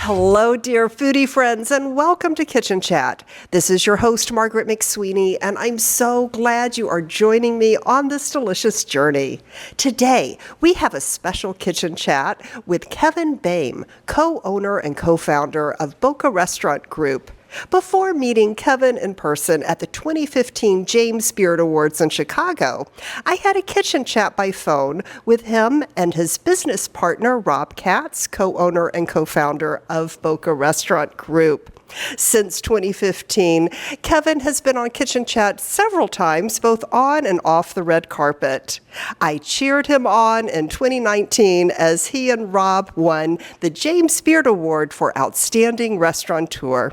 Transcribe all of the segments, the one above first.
Hello, dear foodie friends, and welcome to Kitchen Chat. This is your host, Margaret McSweeney, and I'm so glad you are joining me on this delicious journey. Today, we have a special Kitchen Chat with Kevin Boehm, co-owner and co-founder of Boka Restaurant Group. Before meeting Kevin in person at the 2015 James Beard Awards in Chicago, I had a kitchen chat by phone with him and his business partner, Rob Katz, co-owner and co-founder of Boka Restaurant Group. Since 2015, Kevin has been on Kitchen Chat several times, both on and off the red carpet. I cheered him on in 2019 as he and Rob won the James Beard Award for Outstanding Restaurateur.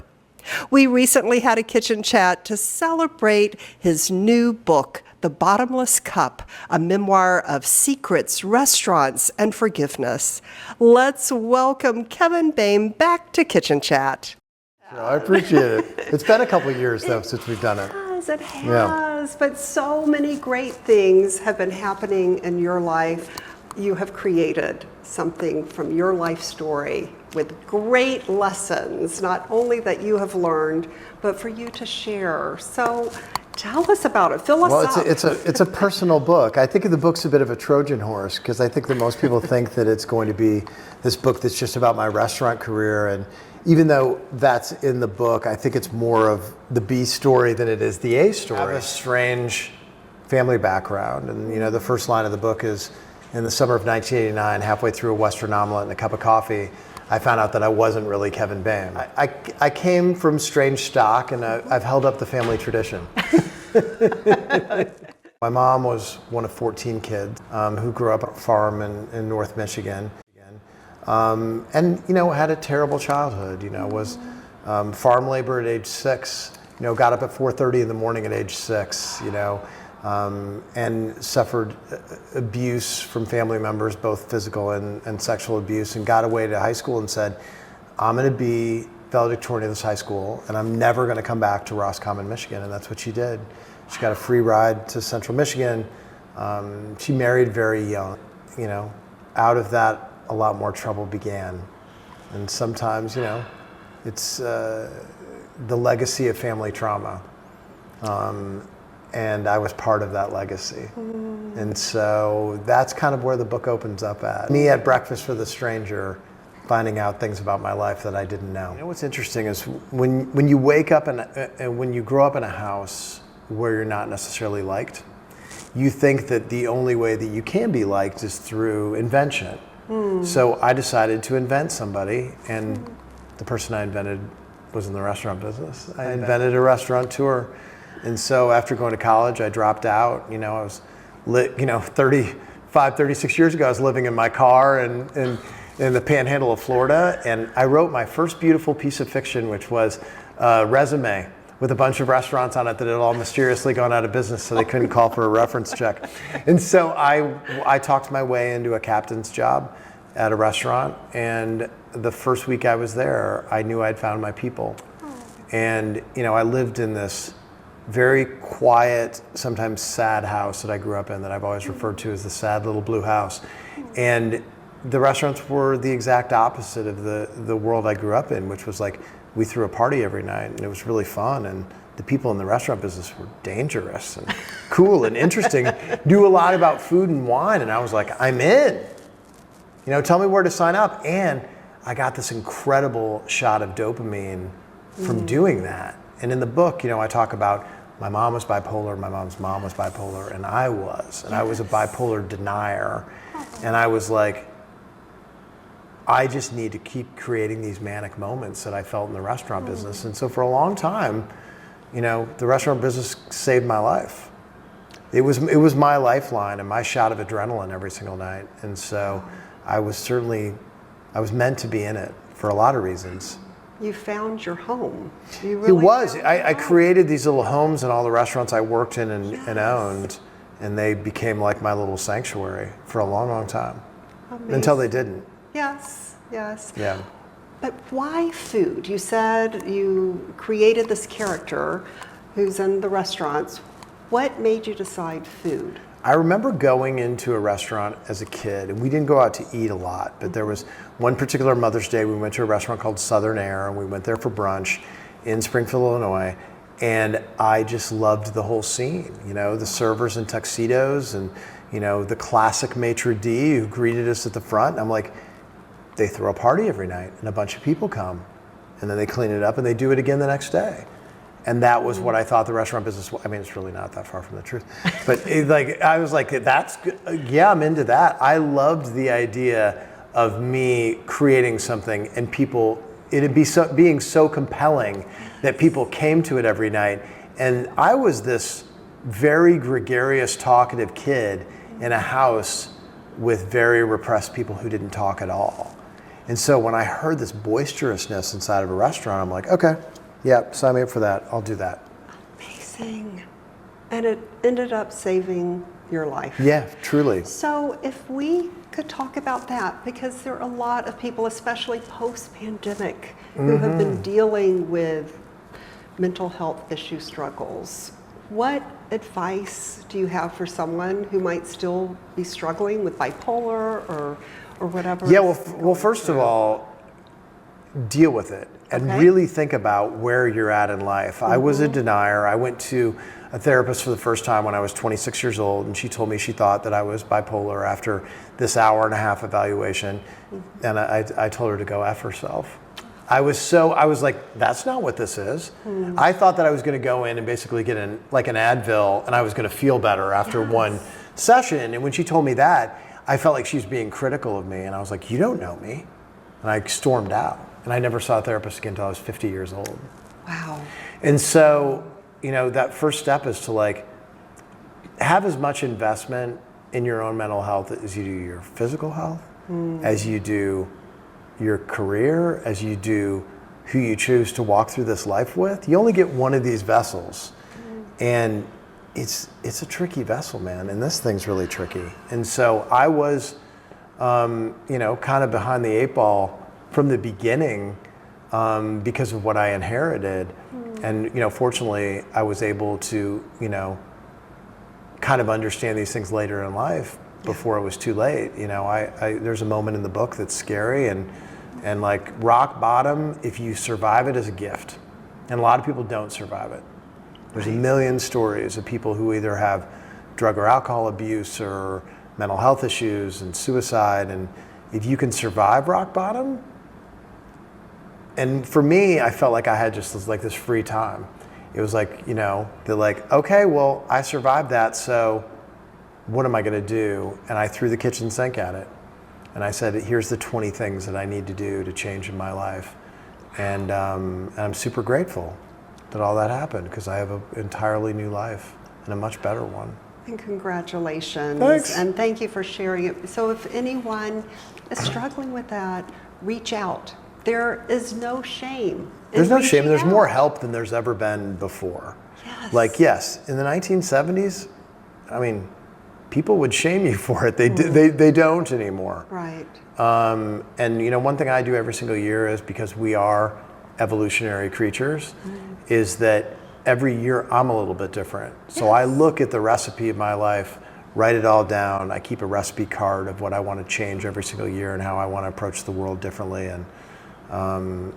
We recently had a kitchen chat to celebrate his new book, The Bottomless Cup, a memoir of secrets, restaurants, and forgiveness. Let's welcome Kevin Boehm back to Kitchen Chat. I appreciate it. It's been a couple of years, though, since we've done it. It has, but so many great things have been happening in your life. You have created something from your life story with great lessons, not only that you have learned, but for you to share. So tell us about it. Fill us up. It's a personal book. I think the book's a bit of a Trojan horse because I think that most people think that it's going to be this book that's just about my restaurant career. And even though that's in the book, I think it's more of the B story than it is the A story. I have a strange family background. And you know, the first line of the book is, in the summer of 1989, halfway through a Western omelet and a cup of coffee, I found out that I wasn't really Kevin Boehm. I came from strange stock, and I've held up the family tradition. My mom was one of 14 kids who grew up on a farm in North Michigan, and you know, had a terrible childhood. You know, was farm labor at age 6. You know, got up at 4:30 in the morning at age 6. You know. And suffered abuse from family members, both physical and sexual abuse, and got away to high school and said, I'm going to be valedictorian of this high school, and I'm never going to come back to Roscommon, Michigan. And that's what she did. She got a free ride to Central Michigan. She married very young. You know, out of that, a lot more trouble began. And sometimes, you know, it's the legacy of family trauma. And I was part of that legacy. And so that's kind of where the book opens up at. Me at breakfast with a stranger, finding out things about my life that I didn't know. You know what's interesting is when you wake up and when you grow up in a house where you're not necessarily liked, you think that the only way that you can be liked is through invention. So I decided to invent somebody, and the person I invented was in the restaurant business. I invented a restaurateur. And so after going to college, I dropped out. You know, I was, 36 years ago, I was living in my car in the panhandle of Florida. And I wrote my first beautiful piece of fiction, which was a resume with a bunch of restaurants on it that had all mysteriously gone out of business, so they couldn't call for a reference check. And so I talked my way into a captain's job at a restaurant. And the first week I was there, I knew I'd found my people. And, you know, I lived in this very quiet, sometimes sad house that I grew up in that I've always referred to as the sad little blue house. And the restaurants were the exact opposite of the world I grew up in, which was like, we threw a party every night and it was really fun. And the people in the restaurant business were dangerous and cool and interesting, knew a lot about food and wine. And I was like, I'm in. You know, tell me where to sign up. And I got this incredible shot of dopamine from doing that. And in the book, you know, I talk about my mom was bipolar, my mom's mom was bipolar, and I was. And I was a bipolar denier. And I was like, I just need to keep creating these manic moments that I felt in the restaurant business. And so for a long time, you know, the restaurant business saved my life. It was my lifeline and my shot of adrenaline every single night. And so I was meant to be in it for a lot of reasons. You found your home. It was. I created these little homes in all the restaurants I worked in and owned, and they became like my little sanctuary for a long, long time. Amazing. Until they didn't. Yes, yes. Yeah. But why food? You said you created this character who's in the restaurants. What made you decide food? I remember going into a restaurant as a kid, and we didn't go out to eat a lot, but there was one particular Mother's Day, we went to a restaurant called Southern Air, and we went there for brunch in Springfield, Illinois, and I just loved the whole scene, the servers in tuxedos and, the classic maitre d' who greeted us at the front. And I'm like, they throw a party every night, and a bunch of people come, and then they clean it up, and they do it again the next day. And that was what I thought the restaurant business was. I mean, it's really not that far from the truth. But I was like, that's good. Yeah, I'm into that. I loved the idea of me creating something and people, being so compelling that people came to it every night. And I was this very gregarious, talkative kid in a house with very repressed people who didn't talk at all. And so when I heard this boisterousness inside of a restaurant, I'm like, okay. Yeah, sign me up for that. I'll do that. Amazing. And it ended up saving your life. Yeah, truly. So if we could talk about that, because there are a lot of people, especially post-pandemic, who have been dealing with mental health issue struggles. What advice do you have for someone who might still be struggling with bipolar or whatever? Yeah, well, first of all, deal with it. And really think about where you're at in life. I was a denier. I went to a therapist for the first time when I was 26 years old, and she told me she thought that I was bipolar after this hour-and-a-half evaluation. And I told her to go F herself. I was like, that's not what this is. I thought that I was going to go in and basically get an Advil, and I was going to feel better after one session. And when she told me that, I felt like she was being critical of me. And I was like, you don't know me. And I stormed out. And I never saw a therapist again until I was 50 years old. Wow. And so, that first step is to have as much investment in your own mental health as you do your physical health, as you do your career, as you do who you choose to walk through this life with. You only get one of these vessels. And it's a tricky vessel, man. And this thing's really tricky. And so I was, kind of behind the eight ball from the beginning because of what I inherited. And, fortunately, I was able to, kind of understand these things later in life before it was too late. There's a moment in the book that's scary and like rock bottom, if you survive it, is a gift. And a lot of people don't survive it. There's a million stories of people who either have drug or alcohol abuse or mental health issues and suicide. And if you can survive rock bottom, and for me, I felt like I had just this free time. It was like, they're like, okay, well, I survived that, so what am I going to do? And I threw the kitchen sink at it. And I said, here's the 20 things that I need to do to change in my life. And I'm super grateful that all that happened, because I have an entirely new life and a much better one. And congratulations. Thanks. And thank you for sharing it. So if anyone is struggling with that, reach out. There is no shame. There's no shame. There's more help than there's ever been before. Yes. Yes, in the 1970s, people would shame you for it. They don't anymore. Right. And one thing I do every single year is, because we are evolutionary creatures, is that every year I'm a little bit different. So I look at the recipe of my life, write it all down. I keep a recipe card of what I want to change every single year and how I want to approach the world differently. And I'm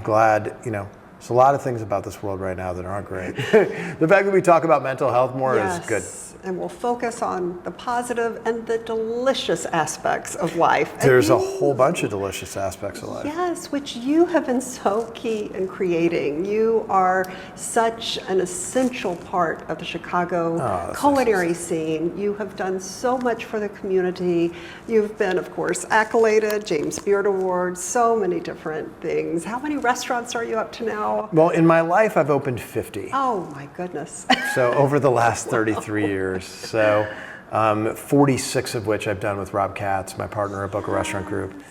glad, there's a lot of things about this world right now that aren't great. The fact that we talk about mental health more is good. And we'll focus on the positive and the delicious aspects of life. There's a whole bunch of delicious aspects of life. Yes, which you have been so key in creating. You are such an essential part of the Chicago culinary scene. You have done so much for the community. You've been, of course, accoladed, James Beard Award, so many different things. How many restaurants are you up to now? Well, in my life, I've opened 50. Oh, my goodness. So over the last 33 years. So 46 of which I've done with Rob Katz, my partner at Boka Restaurant Group.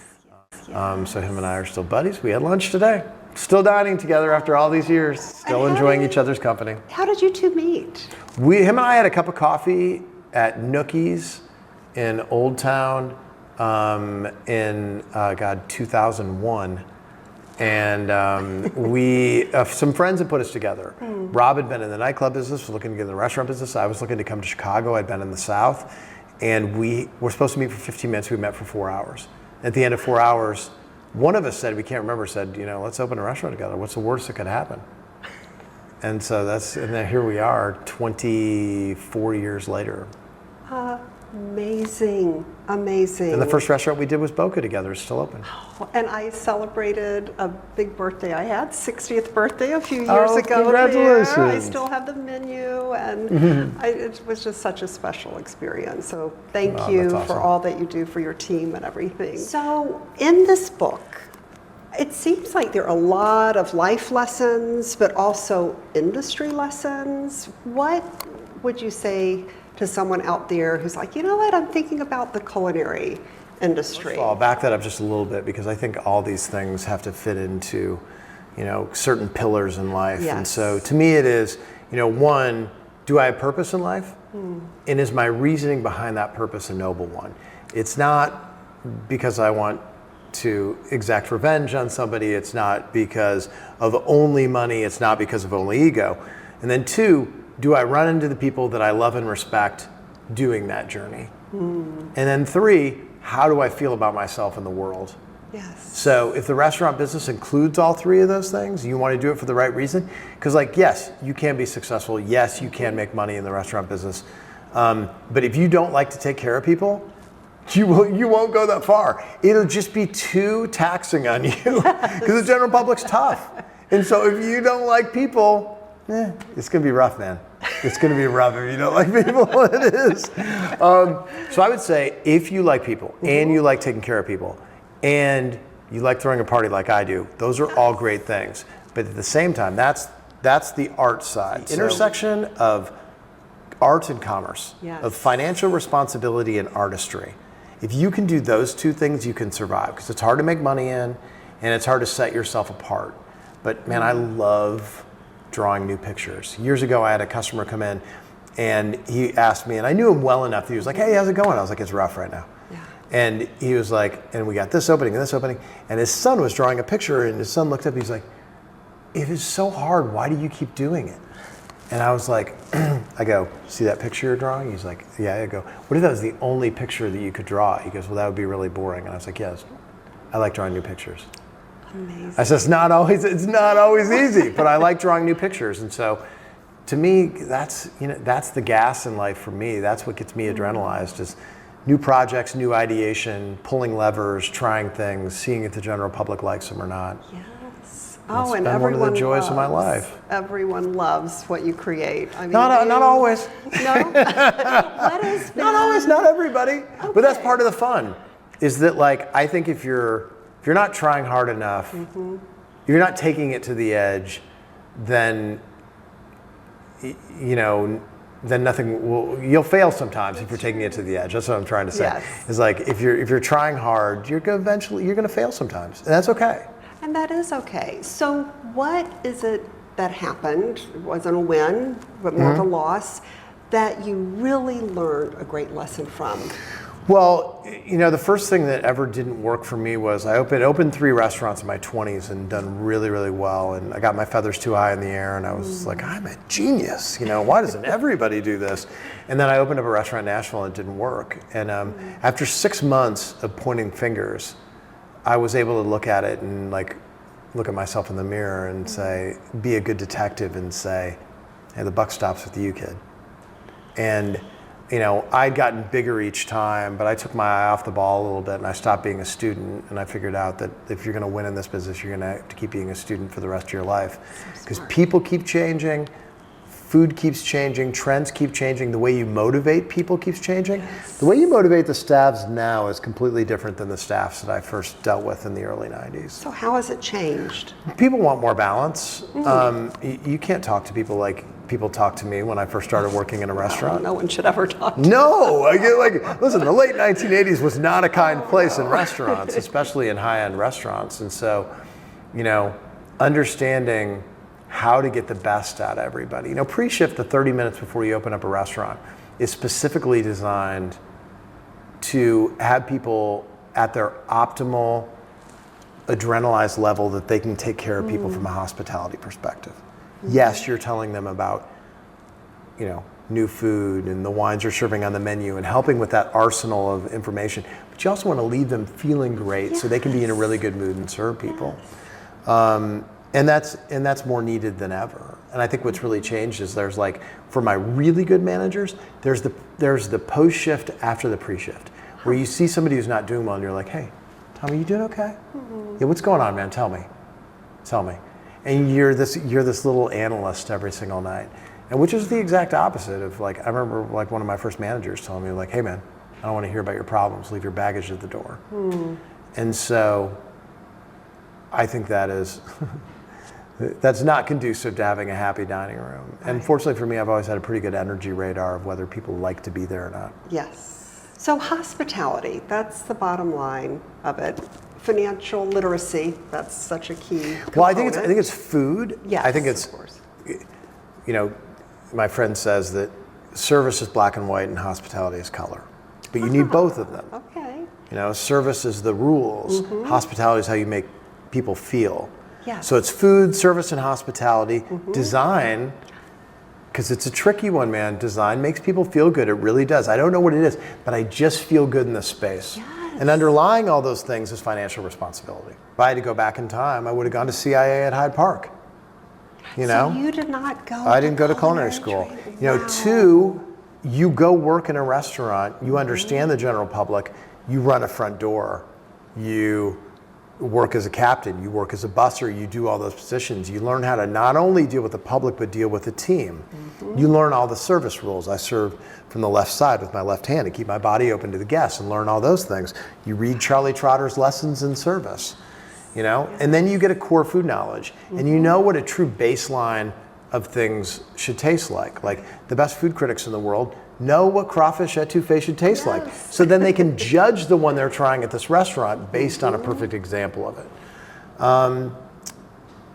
So him and I are still buddies. We had lunch today. Still dining together after all these years. Still enjoying each other's company. How did you two meet? Him and I had a cup of coffee at Nookie's in Old Town in 2001. And some friends had put us together. Rob had been in the nightclub business, was looking to get in the restaurant business. I was looking to come to Chicago. I'd been in the South. And we were supposed to meet for 15 minutes. We met for 4 hours. At the end of 4 hours, one of us said, we can't remember, said, let's open a restaurant together. What's the worst that could happen? And so and then here we are 24 years later. Amazing. And the first restaurant we did was Boka together. It's still open. And I celebrated a big birthday. I had 60th birthday a few years ago. Congratulations. There. I still have the menu, and it was just such a special experience. So thank you that's awesome. for all that you do for your team and everything. So in this book, it seems like there are a lot of life lessons, but also industry lessons. What would you say to someone out there who's like, you know what, I'm thinking about the culinary industry? I'll back that up just a little bit, because I think all these things have to fit into, certain pillars in life. Yes. And so to me it is, one, do I have purpose in life? And is my reasoning behind that purpose a noble one? It's not because I want to exact revenge on somebody. It's not because of only money. It's not because of only ego. And then two, do I run into the people that I love and respect doing that journey? And then three, how do I feel about myself in the world? Yes. So if the restaurant business includes all three of those things, you want to do it for the right reason. Because yes, you can be successful. Yes, you can make money in the restaurant business. But if you don't like to take care of people, you won't go that far. It'll just be too taxing on you, because the general public's tough. And so if you don't like people, it's going to be rough, man. It's going to be rough if you don't like people. It is. So I would say, if you like people and you like taking care of people and you like throwing a party like I do, those are all great things. But at the same time, that's the art side. The intersection of art and commerce, of financial responsibility and artistry. If you can do those two things, you can survive, because it's hard to make money in and it's hard to set yourself apart. But man, I love drawing new pictures. Years ago, I had a customer come in and he asked me, and I knew him well enough that he was like, hey, how's it going? I was like, it's rough right now. Yeah. And he was like, and we got this opening and this opening. And his son was drawing a picture, and his son looked up, he's like, it is so hard. Why do you keep doing it? And I was like, I go, see that picture you're drawing? He's like, yeah. I go, what if that was the only picture that you could draw? He goes, well, that would be really boring. And I was like, yes, I like drawing new pictures. Amazing. I said, it's not always easy, but I like drawing new pictures. And so to me, that's the gas in life for me. That's what gets me adrenalized, is new projects, new ideation, pulling levers, trying things, seeing if the general public likes them or not. Yes. Oh, and everyone one of the joys of my life. Everyone loves what you create. I mean, not always. No? What is not always, not everybody. Okay. But that's part of the fun, is that I think if you're not trying hard enough, you're not taking it to the edge, then then nothing will. You'll fail sometimes if you're taking it to the edge. That's what I'm trying to say. Yes. Is if you're trying hard, you're going to fail sometimes, and that's okay. And that is okay. So what is it that happened? It wasn't a win, but more of a loss, that you really learned a great lesson from? Well, the first thing that ever didn't work for me was I opened 3 restaurants in my 20s and done really, really well. And I got my feathers too high in the air, and I was like, I'm a genius. Why doesn't everybody do this? And then I opened up a restaurant in Nashville, and it didn't work. And after 6 months of pointing fingers, I was able to look at it and look at myself in the mirror and say, be a good detective and say, hey, the buck stops with you, kid. And I'd gotten bigger each time, but I took my eye off the ball a little bit, and I stopped being a student, and I figured out that if you're going to win in this business, you're going to have to keep being a student for the rest of your life. Because people keep changing, food keeps changing, trends keep changing, the way you motivate people keeps changing. Yes. The way you motivate the staffs now is completely different than the staffs that I first dealt with in the early 90s. So how has it changed? People want more balance. You can't talk to people like people talk to me when I first started working in a restaurant. No one should ever talk to No, listen, the late 1980s was not a kind place in restaurants, especially in high-end restaurants. And so, understanding how to get the best out of everybody. Pre-shift, the 30 minutes before you open up a restaurant, is specifically designed to have people at their optimal adrenalized level that they can take care of people from a hospitality perspective. Yes, you're telling them about, new food and the wines you're serving on the menu and helping with that arsenal of information, but you also want to leave them feeling great so they can be in a really good mood and serve people. And that's more needed than ever. And I think what's really changed is there's for my really good managers, there's the post shift after the pre shift, where you see somebody who's not doing well and you're like, hey, Tommy, you doing okay? Yeah, what's going on, man? Tell me. And you're this little analyst every single night. And which is the exact opposite of I remember one of my first managers telling me hey man, I don't want to hear about your problems, leave your baggage at the door. And so I think that's not conducive to having a happy dining room. Right. And fortunately for me, I've always had a pretty good energy radar of whether people like to be there or not. Yes. So hospitality, that's the bottom line of it. Financial literacy, that's such a key component. Well, I think it's food. Yes, I think it's, of course. My friend says that service is black and white and hospitality is color. But you need both of them. Okay. Service is the rules. Hospitality is how you make people feel. Yes. So it's food, service, and hospitality. Design, because it's a tricky one, man. Design makes people feel good. It really does. I don't know what it is, but I just feel good in the space. Yes. And underlying all those things is financial responsibility. If I had to go back in time, I would have gone to CIA at Hyde Park. So you did not go I didn't go to culinary school. Wow. Two, you go work in a restaurant, you understand the general public, you run a front door, you work as a captain, you work as a busser, you do all those positions. You learn how to not only deal with the public, but deal with the team. You learn all the service rules. I serve from the left side with my left hand to keep my body open to the guests and learn all those things. You read Charlie Trotter's Lessons in Service, and then you get a core food knowledge, and you know what a true baseline of things should taste like. The best food critics in the world know what crawfish etouffee should taste like. So then they can judge the one they're trying at this restaurant based on a perfect example of it.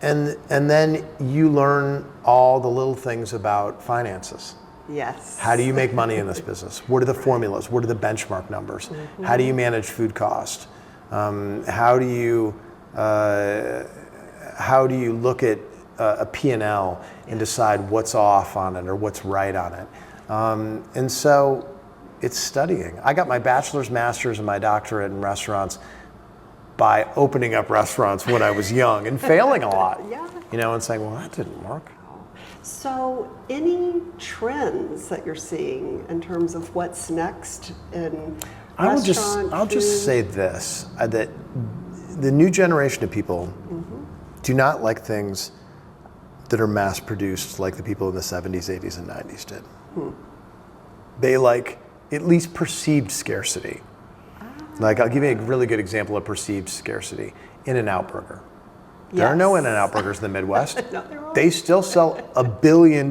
And then you learn all the little things about finances. Yes. How do you make money in this business? What are the formulas? What are the benchmark numbers? How do you manage food cost? How do you look at a P&L and decide what's off on it or what's right on it? And so it's studying. I got my bachelor's, master's, and my doctorate in restaurants by opening up restaurants when I was young and failing a lot. And saying, well, that didn't work. So any trends that you're seeing in terms of what's next in I'll restaurant just say this, that the new generation of people do not like things that are mass produced like the people in the 70s, 80s, and 90s did. They like at least perceived scarcity. I'll give you a really good example of perceived scarcity. In-N-Out Burger. There are no In-N-Out Burgers in the Midwest. No, they still sell $1 billion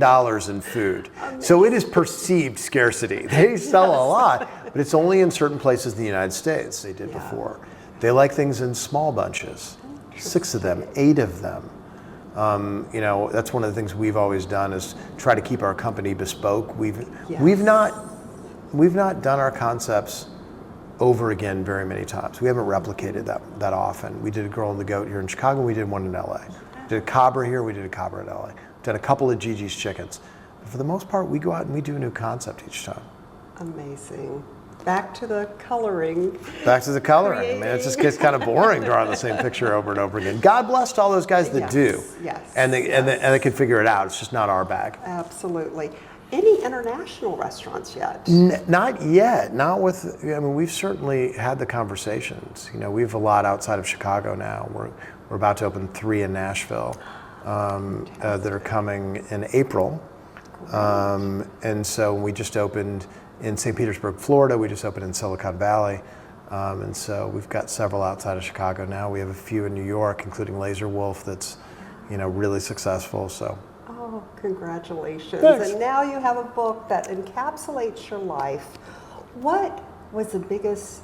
in food. So it is perceived scarcity. They sell a lot, but it's only in certain places in the United States. They did before. They like things in small bunches, 6 of them, 8 of them. That's one of the things we've always done is try to keep our company bespoke. We've not done our concepts over again very many times. We haven't replicated that often. We did a Girl and the Goat here in Chicago. We did one in LA. We did a Cabra here. We did a Cabra in LA. Did a couple of Gigi's Chickens. But for the most part, we go out and we do a new concept each time. Amazing. Back to the coloring. Back to the coloring. I mean, it just gets kind of boring drawing the same picture over and over again. God bless to all those guys that do. Yes. And they can figure it out. It's just not our bag. Absolutely. Any international restaurants yet? Not yet. Not with. We've certainly had the conversations. We have a lot outside of Chicago now. We're about to open 3 in Nashville that are coming in April. And so we just opened in St. Petersburg, Florida. We just opened in Silicon Valley. And so we've got several outside of Chicago now. We have a few in New York, including Laser Wolf, that's really successful. So. Oh, congratulations. Thanks. And now you have a book that encapsulates your life. What was the biggest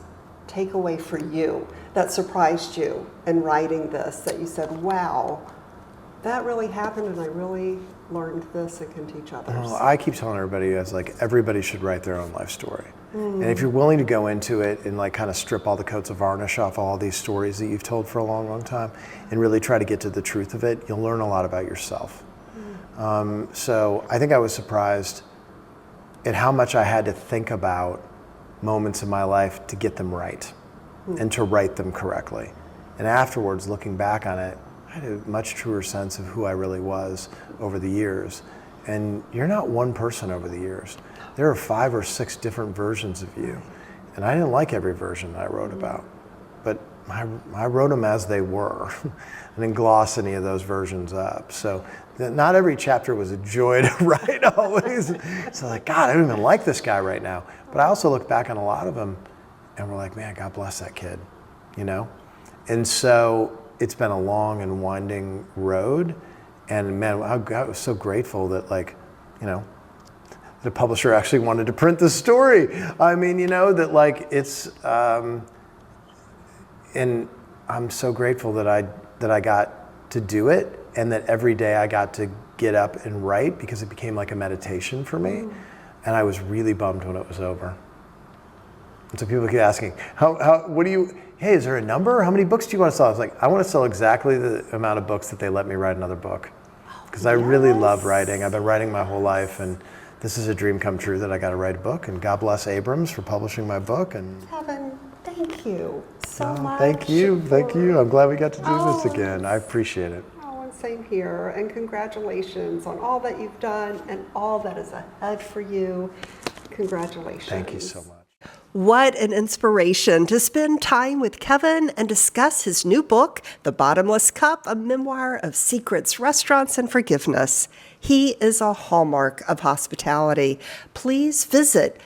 takeaway for you that surprised you in writing this, that you said, wow, that really happened and I really learned this and can teach others? I keep telling everybody, everybody should write their own life story. And if you're willing to go into it and like kind of strip all the coats of varnish off all these stories that you've told for a long, long time and really try to get to the truth of it, you'll learn a lot about yourself. So I think I was surprised at how much I had to think about moments in my life to get them right and to write them correctly. And afterwards, looking back on it, I had a much truer sense of who I really was over the years. And you're not one person over the years. There are 5 or 6 different versions of you. And I didn't like every version I wrote about, but I wrote them as they were. I didn't gloss any of those versions up. So not every chapter was a joy to write always. So like, God, I don't even like this guy right now. But I also look back on a lot of them and we're like, man, God bless that kid, you know? And so it's been a long and winding road. And man, I was so grateful that like, you know, the publisher actually wanted to print this story. I mean, you know, that like it's, and I'm so grateful that I got to do it and that every day I got to get up and write because it became like a meditation for me. And I was really bummed when it was over. And so people keep asking, hey, is there a number? How many books do you want to sell? I was like, I want to sell exactly the amount of books that they let me write another book. Because I really love writing. I've been writing my whole life and this is a dream come true that I got to write a book, and God bless Abrams for publishing my book. And Kevin, thank you so much. Thank you. I'm glad we got to do this again. I appreciate it. Oh, and same here. And congratulations on all that you've done and all that is ahead for you. Congratulations. Thank you so much. What an inspiration to spend time with Kevin and discuss his new book, The Bottomless Cup, a memoir of secrets, restaurants, and forgiveness. He is a hallmark of hospitality. Please visit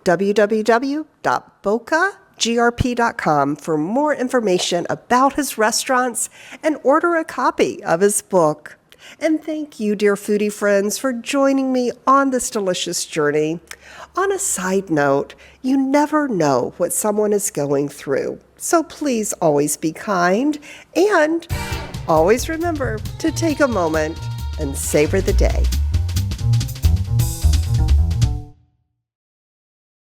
www.bokagrp.com for more information about his restaurants and order a copy of his book. And thank you, dear foodie friends, for joining me on this delicious journey. On a side note, you never know what someone is going through, so please always be kind and always remember to take a moment and savor the day.